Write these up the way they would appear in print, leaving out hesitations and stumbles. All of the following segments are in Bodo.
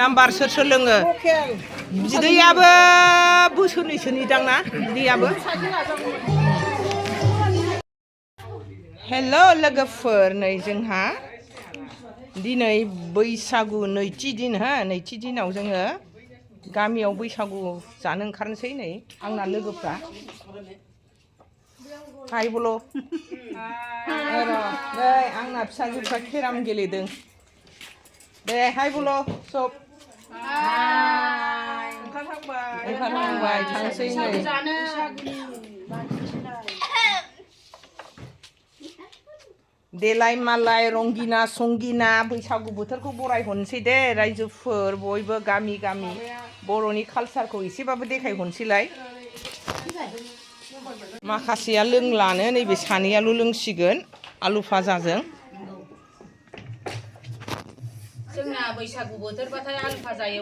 नाम्बार सोर लोङो बिदैयाबो बोसोरनैसोनि दां ना बिदैयाबो हेल' लोगोफोर नै जोंहा दिनै बैसागु नैथि दिन नैथि दिनाव जोङो गामियाव बैसागु जानो ओंखारनोसै नै आंना लोगोफ्रा हाय बल' नै आंना फिसाजोफ्रा केराम गेलेदों दे हाय बल' सब ओंखारहांबाय थांसै नै देलाय मालाय रंगिना संगिना बैसागु बोथोरखौ बरायहरनोसै दे रायजोफोर बयबो गामि गामि बर'नि कालसारखौ एसेबाबो देखायहरनोसैलाय माखासेया लोंलानो नैबे सानैयाल' लोंसिगोन आलु फाजाजों जोंना बैसागु बोथोरबाथाय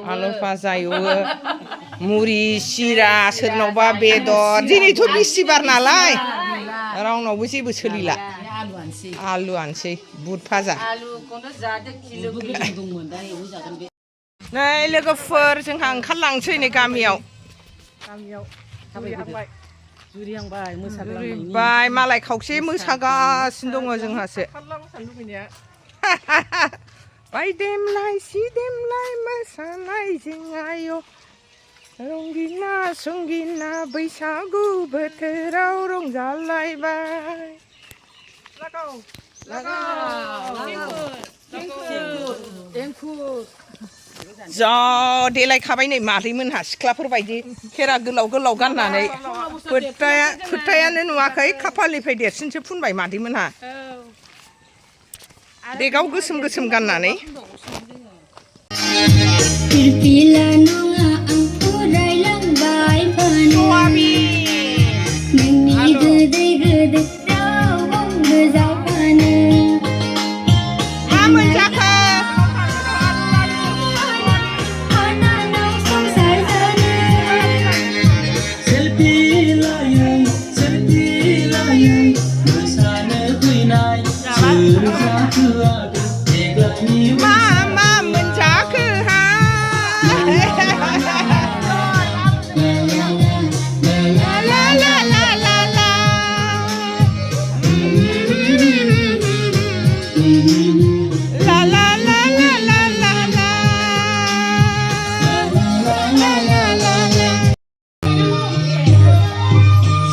आलु फाजा एवो मुरि सिरा सोरनावबा बेदर दिनैथ' बिस्थिबार नालाय रावनावबो जेबो सोलिला आलुआनोसै बुट फाजा नै लोगोफोर जोंहा ओंखारलांसै नै गामियाव जुरिहांबाय मालाय खावसे मोसागासिनो दङ जोंहासो बायदेमलाय सिदेमलाय मोसानायजों आय' रंगिना संगिना बैसागु बोथोराव रंजालायबाय जा देलायखाबाय नै मादैमोनहा सिख्लाफोर बायदि खेरा गोलाव गोलाव गाननानै फोथायानो नुवाखै खाफालनिफ्राय देरसिनसो फुनबाय मादैमोनहा देगाव गोसोम गोसोम गाननानै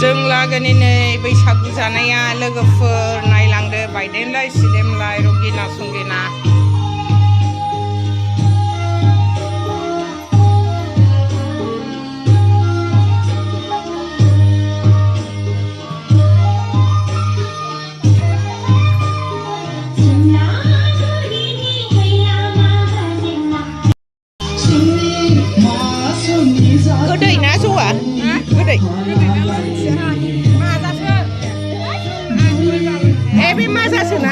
जों लागोनि नै बैसागु जानाया लोगोफोर नायलांदो बायदेमलाय सिदेमलाय रंगिना संगिना गोदै ना जौआ गोदै बे माजासो ना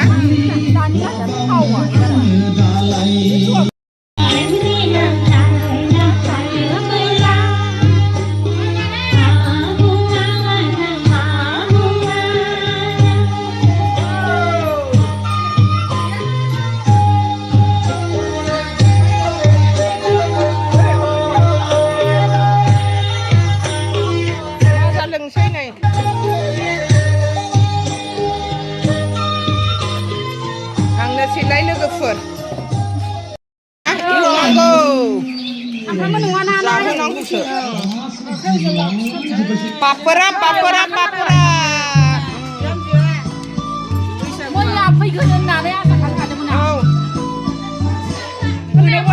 थांनोसैलाय लोगोफोर जाहोनांगौसो पापरा पापरा पापरा फैगोन होननानै आसा खालामखादोंमोन आं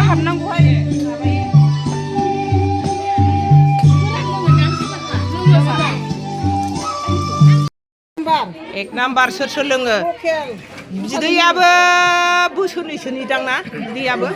हाबनांगौहाय एक नाम्बार सोर लोङो बिदैयाबो बोसोरनैसोनि दां ना बिदैयाबो